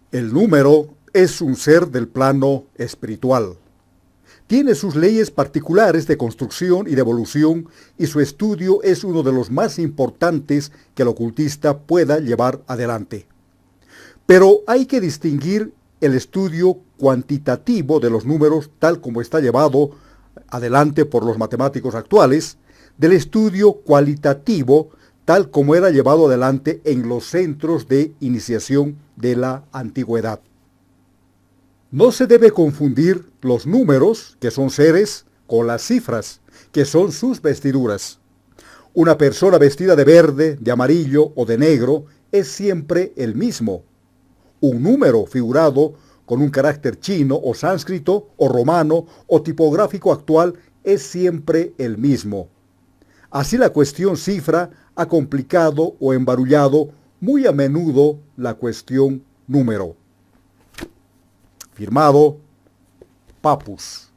El número es un ser del plano espiritual. Tiene sus leyes particulares de construcción y de evolución, y su estudio es uno de los más importantes que el ocultista pueda llevar adelante. Pero hay que distinguir el estudio cuantitativo de los números, tal como está llevado adelante por los matemáticos actuales, del estudio cualitativo, tal como era llevado adelante en los centros de iniciación de la antigüedad. No se debe confundir los números, que son seres, con las cifras, que son sus vestiduras. Una persona vestida de verde, de amarillo o de negro es siempre el mismo. Un número figurado con un carácter chino o sánscrito o romano o tipográfico actual es siempre el mismo. Así la cuestión cifra ha complicado o embarullado muy a menudo la cuestión número. Firmado Papus.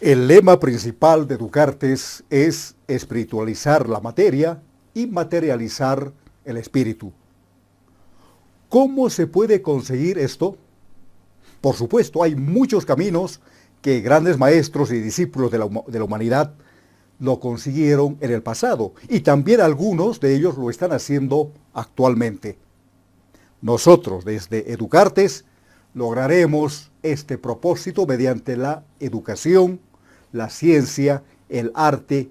El lema principal de Ducartes es espiritualizar la materia y materializar el espíritu. ¿Cómo se puede conseguir esto? Por supuesto, hay muchos caminos que grandes maestros y discípulos de la humanidad lo consiguieron en el pasado, y también algunos de ellos lo están haciendo actualmente. Nosotros, desde Educartes, lograremos este propósito mediante la educación, la ciencia, el arte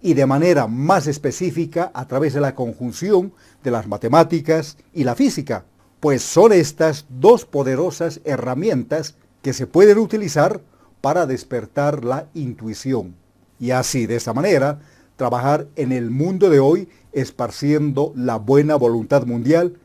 y de manera más específica a través de la conjunción de las matemáticas y la física, pues son estas dos poderosas herramientas que se pueden utilizar para despertar la intuición y así de esta manera trabajar en el mundo de hoy esparciendo la buena voluntad mundial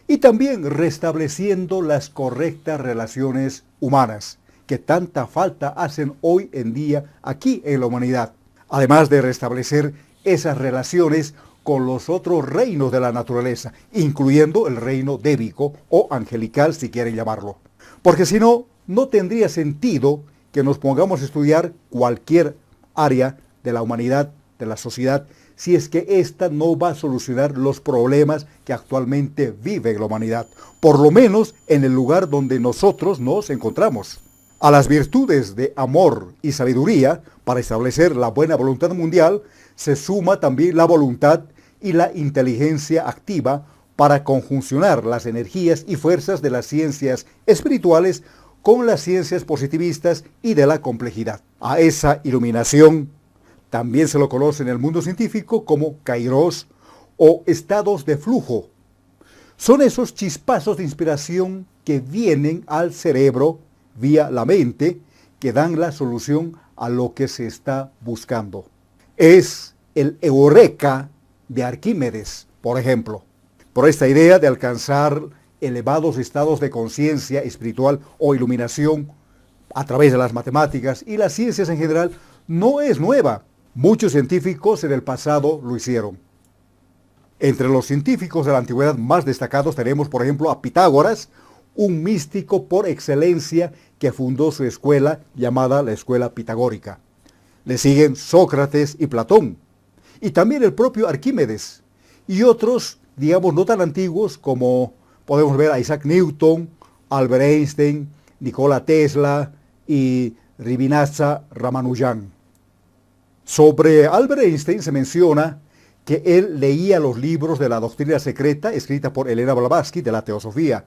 y también restableciendo las correctas relaciones humanas que tanta falta hacen hoy en día aquí en la humanidad, además de restablecer esas relaciones con los otros reinos de la naturaleza, incluyendo el reino débico o angelical, si quieren llamarlo. Porque si no, no tendría sentido que nos pongamos a estudiar cualquier área de la humanidad, de la sociedad, si es que ésta no va a solucionar los problemas que actualmente vive la humanidad, por lo menos en el lugar donde nosotros nos encontramos. A las virtudes de amor y sabiduría para establecer la buena voluntad mundial se suma también la voluntad y la inteligencia activa para conjuncionar las energías y fuerzas de las ciencias espirituales con las ciencias positivistas y de la complejidad. A esa iluminación también se lo conoce en el mundo científico como kairos o estados de flujo. Son esos chispazos de inspiración que vienen al cerebro vía la mente, que dan la solución a lo que se está buscando. Es el eureka de Arquímedes, por ejemplo. Por esta idea de alcanzar elevados estados de conciencia espiritual o iluminación a través de las matemáticas y las ciencias en general no es nueva. Muchos científicos en el pasado lo hicieron. Entre los científicos de la antigüedad más destacados tenemos, por ejemplo, a Pitágoras, un místico por excelencia que fundó su escuela llamada la escuela pitagórica. Le siguen Sócrates y Platón, y también el propio Arquímedes, y otros, digamos, no tan antiguos como podemos ver a Isaac Newton, Albert Einstein, Nikola Tesla y Srinivasa Ramanujan. Sobre Albert Einstein se menciona que él leía los libros de la doctrina secreta escrita por Elena Blavatsky de la Teosofía,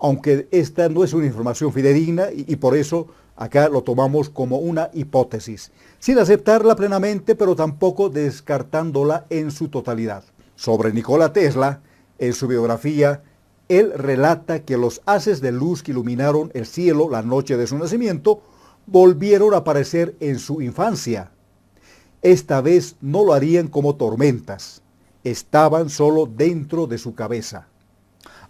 aunque esta no es una información fidedigna y por eso acá lo tomamos como una hipótesis, sin aceptarla plenamente, pero tampoco descartándola en su totalidad. Sobre Nikola Tesla, en su biografía, él relata que los haces de luz que iluminaron el cielo la noche de su nacimiento volvieron a aparecer en su infancia. Esta vez no lo harían como tormentas, estaban solo dentro de su cabeza.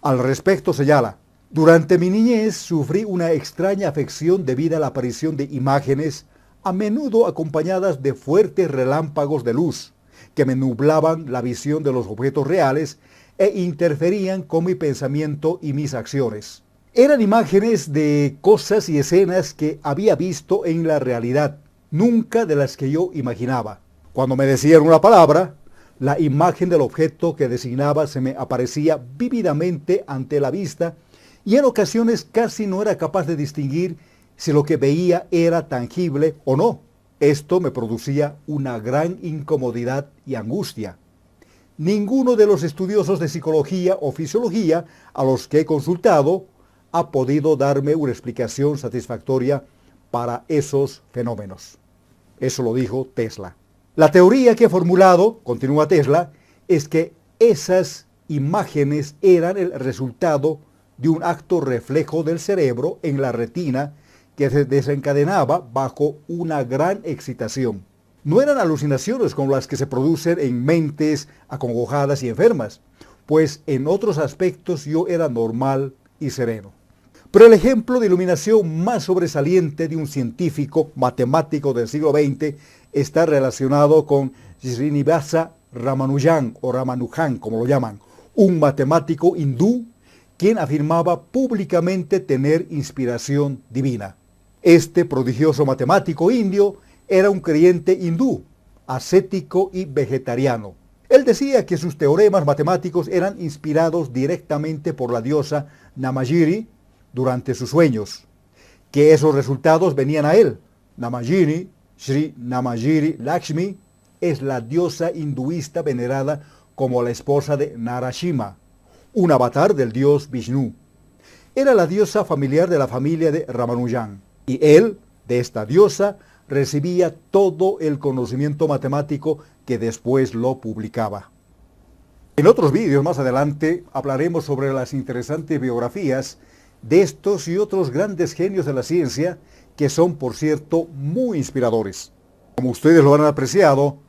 Al respecto señala: durante mi niñez sufrí una extraña afección debido a la aparición de imágenes a menudo acompañadas de fuertes relámpagos de luz que me nublaban la visión de los objetos reales e interferían con mi pensamiento y mis acciones. Eran imágenes de cosas y escenas que había visto en la realidad, nunca de las que yo imaginaba. Cuando me decían una palabra, la imagen del objeto que designaba se me aparecía vívidamente ante la vista y en ocasiones casi no era capaz de distinguir si lo que veía era tangible o no. Esto me producía una gran incomodidad y angustia. Ninguno de los estudiosos de psicología o fisiología a los que he consultado ha podido darme una explicación satisfactoria para esos fenómenos. Eso lo dijo Tesla. La teoría que he formulado, continúa Tesla, es que esas imágenes eran el resultado de un acto reflejo del cerebro en la retina que se desencadenaba bajo una gran excitación. No eran alucinaciones como las que se producen en mentes acongojadas y enfermas, pues en otros aspectos yo era normal y sereno. Pero el ejemplo de iluminación más sobresaliente de un científico matemático del siglo XX está relacionado con Srinivasa Ramanujan, o Ramanujan como lo llaman, un matemático hindú quien afirmaba públicamente tener inspiración divina. Este prodigioso matemático indio era un creyente hindú, ascético y vegetariano. Él decía que sus teoremas matemáticos eran inspirados directamente por la diosa Namagiri durante sus sueños, que esos resultados venían a él. Namagiri, Sri Namagiri Lakshmi, es la diosa hinduista venerada como la esposa de Narasimha, un avatar del dios Vishnu. Era la diosa familiar de la familia de Ramanujan, y él, de esta diosa, recibía todo el conocimiento matemático que después lo publicaba. En otros vídeos más adelante hablaremos sobre las interesantes biografías de estos y otros grandes genios de la ciencia que son, por cierto, muy inspiradores. Como ustedes lo han apreciado,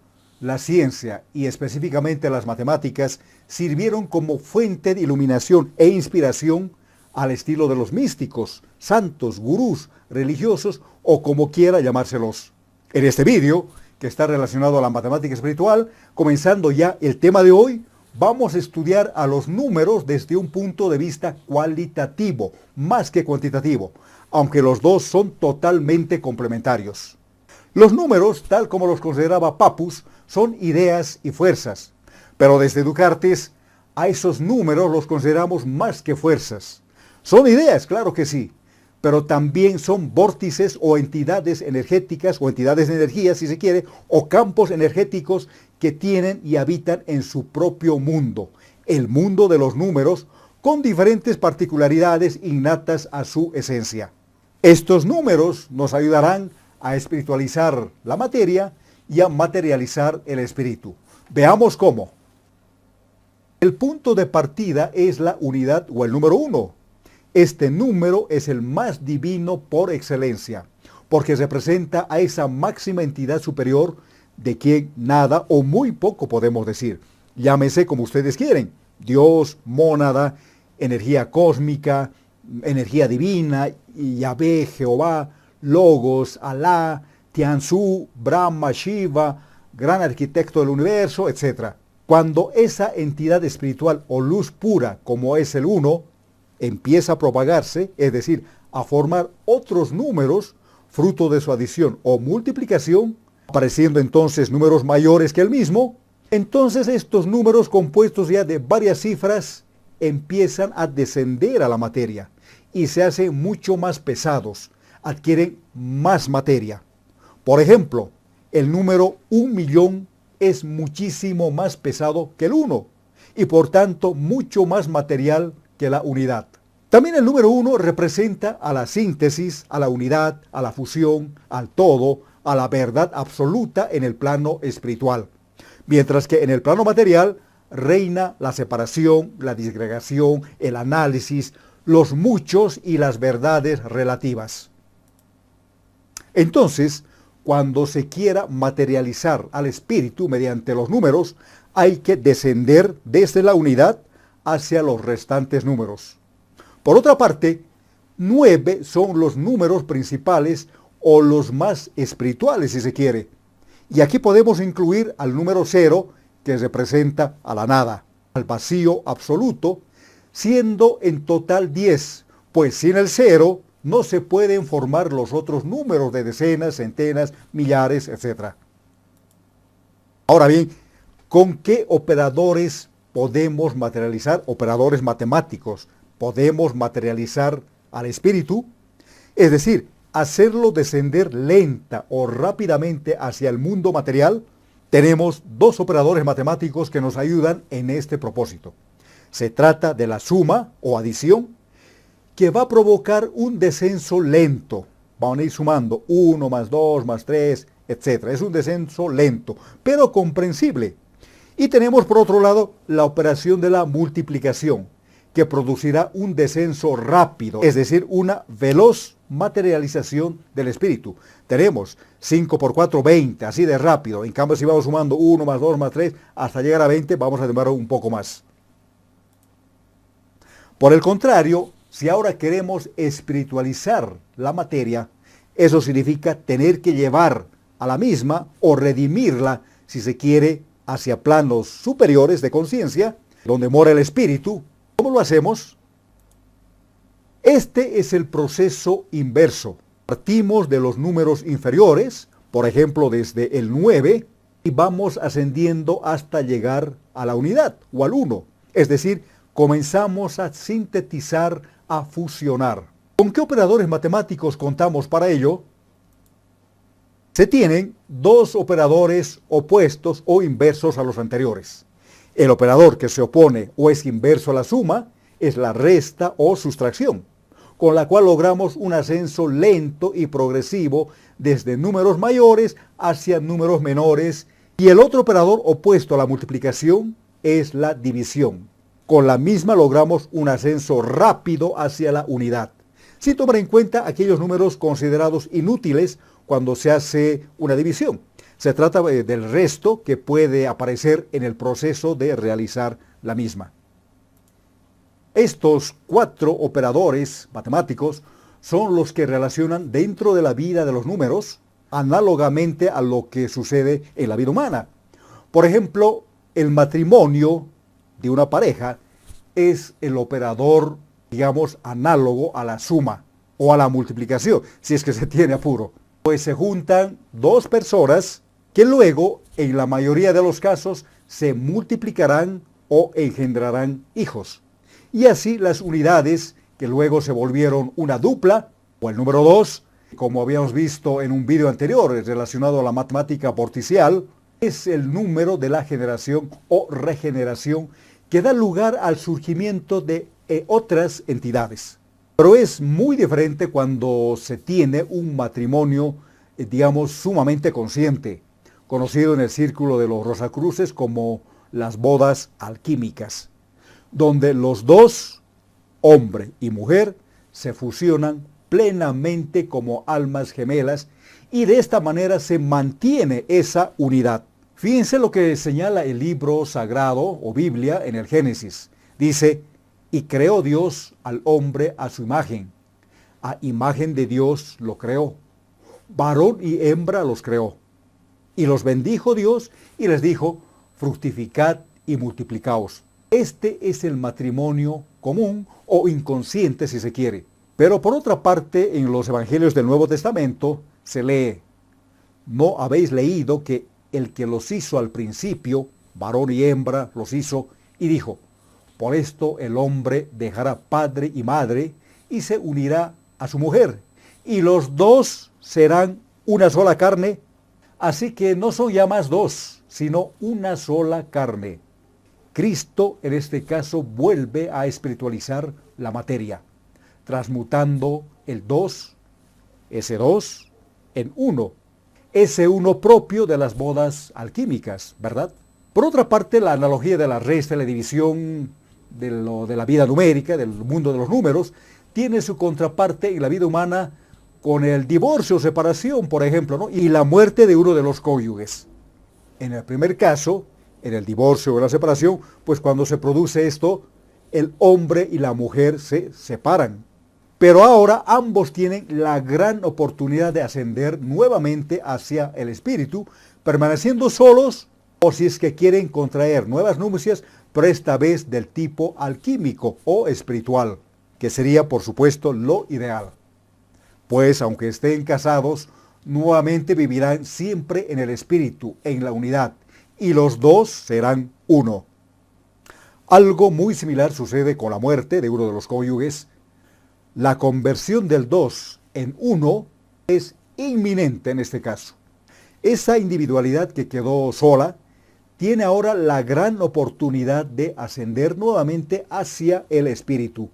la ciencia y específicamente las matemáticas sirvieron como fuente de iluminación e inspiración al estilo de los místicos, santos, gurús, religiosos o como quiera llamárselos. En este vídeo, que está relacionado a la matemática espiritual, comenzando ya el tema de hoy, vamos a estudiar a los números desde un punto de vista cualitativo, más que cuantitativo, aunque los dos son totalmente complementarios. Los números, tal como los consideraba Pappus, son ideas y fuerzas, pero desde Descartes a esos números los consideramos más que fuerzas. Son ideas, claro que sí, pero también son vórtices o entidades energéticas, o entidades de energía, si se quiere, o campos energéticos que tienen y habitan en su propio mundo, el mundo de los números, con diferentes particularidades innatas a su esencia. Estos números nos ayudarán a espiritualizar la materia y a materializar el espíritu. Veamos cómo. El punto de partida es la unidad o el número 1. Este número es el más divino por excelencia, porque representa a esa máxima entidad superior de quien nada o muy poco podemos decir. Llámese como ustedes quieren: Dios, mónada, energía cósmica, energía divina, Yahvé, Jehová, Logos, Alá, Tianzhu, Brahma, Shiva, gran arquitecto del universo, etc. Cuando esa entidad espiritual o luz pura, como es el uno, empieza a propagarse, es decir, a formar otros números, fruto de su adición o multiplicación, apareciendo entonces números mayores que el mismo, entonces estos números compuestos ya de varias cifras empiezan a descender a la materia y se hacen mucho más pesados, adquieren más materia. Por ejemplo, el número 1.000.000 es muchísimo más pesado que el 1 y por tanto mucho más material que la unidad. También el número 1 representa a la síntesis, a la unidad, a la fusión, al todo, a la verdad absoluta en el plano espiritual, mientras que en el plano material reina la separación, la disgregación, el análisis, los muchos y las verdades relativas. Entonces, cuando se quiera materializar al espíritu mediante los números, hay que descender desde la unidad hacia los restantes números. Por otra parte, 9 son los números principales o los más espirituales si se quiere. Y aquí podemos incluir al número 0, que representa a la nada, al vacío absoluto, siendo en total 10, pues sin el 0 no se pueden formar los otros números de decenas, centenas, millares, etc. Ahora bien, ¿con qué operadores podemos materializar, operadores matemáticos, podemos materializar al espíritu? Es decir, hacerlo descender lenta o rápidamente hacia el mundo material. Tenemos dos operadores matemáticos que nos ayudan en este propósito. Se trata de la suma o adición, que va a provocar un descenso lento. Van a ir sumando 1 más 2 más 3, etc. Es un descenso lento, pero comprensible. Y tenemos por otro lado la operación de la multiplicación, que producirá un descenso rápido, es decir, una veloz materialización del espíritu. Tenemos 5 por 4, 20, así de rápido. En cambio, si vamos sumando 1 más 2 más 3, hasta llegar a 20, vamos a demorar un poco más. Por el contrario, si ahora queremos espiritualizar la materia, eso significa tener que llevar a la misma o redimirla, si se quiere, hacia planos superiores de conciencia, donde mora el espíritu. ¿Cómo lo hacemos? Este es el proceso inverso. Partimos de los números inferiores, por ejemplo desde el 9, y vamos ascendiendo hasta llegar a la unidad o al 1. Es decir, comenzamos a sintetizar, a fusionar. ¿Con qué operadores matemáticos contamos para ello? Se tienen dos operadores opuestos o inversos a los anteriores. El operador que se opone o es inverso a la suma es la resta o sustracción, con la cual logramos un ascenso lento y progresivo desde números mayores hacia números menores. Y el otro operador opuesto a la multiplicación es la división. Con la misma logramos un ascenso rápido hacia la unidad, sin tomar en cuenta aquellos números considerados inútiles cuando se hace una división. Se trata del resto que puede aparecer en el proceso de realizar la misma. Estos cuatro operadores matemáticos son los que relacionan dentro de la vida de los números, análogamente a lo que sucede en la vida humana. Por ejemplo, el matrimonio de una pareja es el operador, digamos, análogo a la suma o a la multiplicación, si es que se tiene apuro. Pues se juntan dos personas que luego, en la mayoría de los casos, se multiplicarán o engendrarán hijos. Y así las unidades que luego se volvieron una dupla, o el número 2, como habíamos visto en un video anterior relacionado a la matemática vorticial, es el número de la generación o regeneración que da lugar al surgimiento de otras entidades. Pero es muy diferente cuando se tiene un matrimonio, digamos, sumamente consciente, conocido en el círculo de los Rosacruces como las bodas alquímicas, donde los dos, hombre y mujer, se fusionan plenamente como almas gemelas y de esta manera se mantiene esa unidad. Fíjense lo que señala el libro sagrado o Biblia en el Génesis. Dice, y creó Dios al hombre a su imagen. A imagen de Dios lo creó. Varón y hembra los creó. Y los bendijo Dios y les dijo, fructificad y multiplicaos. Este es el matrimonio común o inconsciente si se quiere. Pero por otra parte, en los evangelios del Nuevo Testamento se lee, ¿no habéis leído que el que los hizo al principio, varón y hembra, los hizo, y dijo, por esto el hombre dejará padre y madre y se unirá a su mujer, y los dos serán una sola carne? Así que no son ya más dos, sino una sola carne. Cristo en este caso vuelve a espiritualizar la materia, transmutando el dos, ese dos, en uno, ese uno propio de las bodas alquímicas, ¿verdad? Por otra parte, la analogía de la resta y la división de la vida numérica, del mundo de los números, tiene su contraparte en la vida humana con el divorcio o separación, por ejemplo, ¿no? Y la muerte de uno de los cónyuges. En el primer caso, en el divorcio o la separación, pues cuando se produce esto, el hombre y la mujer se separan. Pero ahora ambos tienen la gran oportunidad de ascender nuevamente hacia el espíritu, permaneciendo solos, o si es que quieren contraer nuevas nupcias, pero esta vez del tipo alquímico o espiritual, que sería por supuesto lo ideal. Pues aunque estén casados, nuevamente vivirán siempre en el espíritu, en la unidad, y los dos serán uno. Algo muy similar sucede con la muerte de uno de los cónyuges. La conversión del dos en uno es inminente en este caso. Esa individualidad que quedó sola tiene ahora la gran oportunidad de ascender nuevamente hacia el espíritu,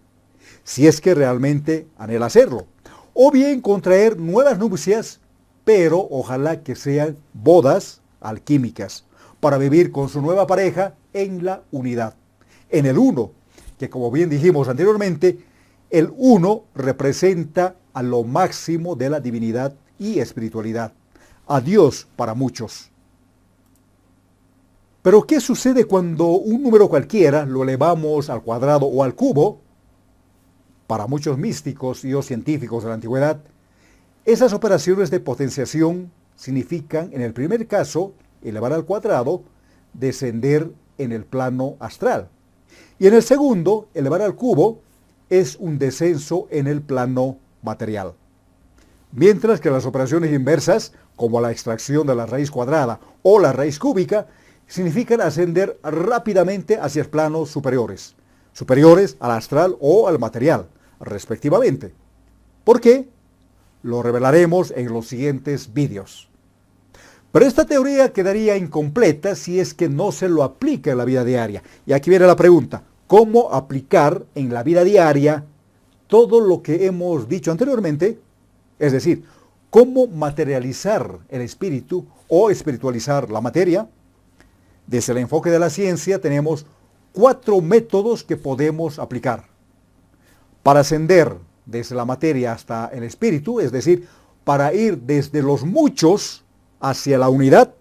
si es que realmente anhela hacerlo, o bien contraer nuevas nupcias, pero ojalá que sean bodas alquímicas, para vivir con su nueva pareja en la unidad, en el uno, que como bien dijimos anteriormente, el uno representa a lo máximo de la divinidad y espiritualidad, a Dios para muchos. Pero ¿qué sucede cuando un número cualquiera lo elevamos al cuadrado o al cubo? Para muchos místicos y o científicos de la antigüedad, esas operaciones de potenciación significan, en el primer caso, elevar al cuadrado, descender en el plano astral. Y en el segundo, elevar al cubo, es un descenso en el plano material. Mientras que las operaciones inversas, como la extracción de la raíz cuadrada o la raíz cúbica, significan ascender rápidamente hacia planos superiores, superiores al astral o al material, respectivamente. ¿Por qué? Lo revelaremos en los siguientes vídeos. Pero esta teoría quedaría incompleta si es que no se lo aplica en la vida diaria. Y aquí viene la pregunta: ¿cómo aplicar en la vida diaria todo lo que hemos dicho anteriormente? Es decir, ¿cómo materializar el espíritu o espiritualizar la materia? Desde el enfoque de la ciencia tenemos 4 métodos que podemos aplicar. Para ascender desde la materia hasta el espíritu, es decir, para ir desde los muchos hacia la unidad,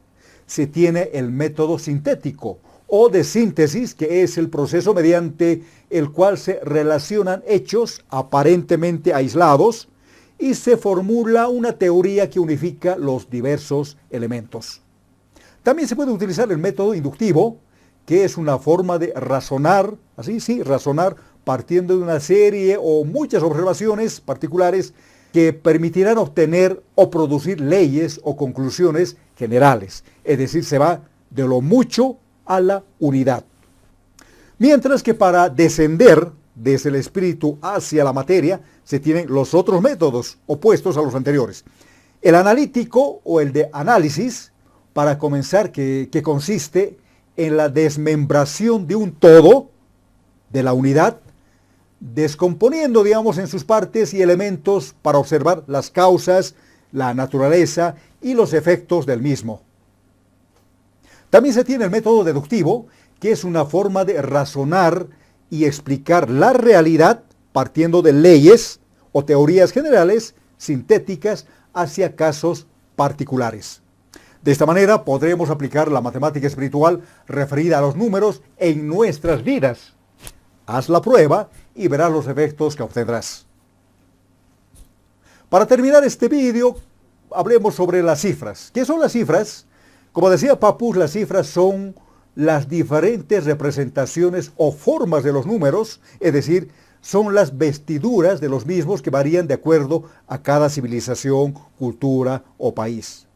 se tiene el método sintético o de síntesis, que es el proceso mediante el cual se relacionan hechos aparentemente aislados y se formula una teoría que unifica los diversos elementos. También se puede utilizar el método inductivo, que es una forma de razonar, razonar partiendo de una serie o muchas observaciones particulares que permitirán obtener o producir leyes o conclusiones generales. Es decir, se va de lo mucho a la unidad. Mientras que para descender desde el espíritu hacia la materia, se tienen los otros métodos opuestos a los anteriores. El analítico o el de análisis, para comenzar, que consiste en la desmembración de un todo, de la unidad, descomponiendo, en sus partes y elementos para observar las causas, la naturaleza y los efectos del mismo. También se tiene el método deductivo, que es una forma de razonar y explicar la realidad partiendo de leyes o teorías generales, sintéticas, hacia casos particulares. De esta manera podremos aplicar la matemática espiritual referida a los números en nuestras vidas. Haz la prueba y verás los efectos que obtendrás. Para terminar este vídeo, hablemos sobre las cifras. ¿Qué son las cifras? Como decía Papus, las cifras son las diferentes representaciones o formas de los números, es decir, son las vestiduras de los mismos que varían de acuerdo a cada civilización, cultura o país.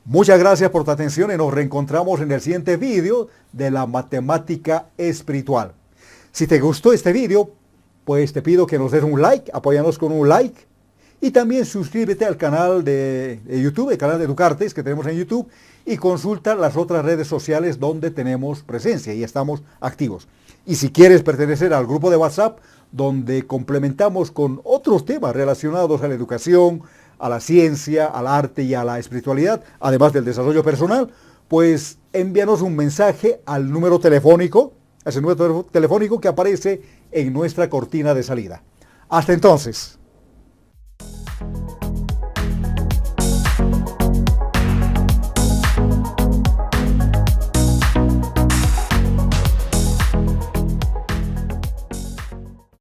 Muchas gracias por tu atención y nos reencontramos en el siguiente vídeo de la matemática espiritual. Si te gustó este vídeo, pues te pido que nos des un like, apóyanos con un like y también suscríbete al canal de YouTube, el canal de Educartes que tenemos en YouTube, y consulta las otras redes sociales donde tenemos presencia y estamos activos. Y si quieres pertenecer al grupo de WhatsApp, donde complementamos con otros temas relacionados a la educación, a la ciencia, al arte y a la espiritualidad, además del desarrollo personal, pues envíanos un mensaje al número telefónico, a ese número telefónico que aparece en nuestra cortina de salida. Hasta entonces.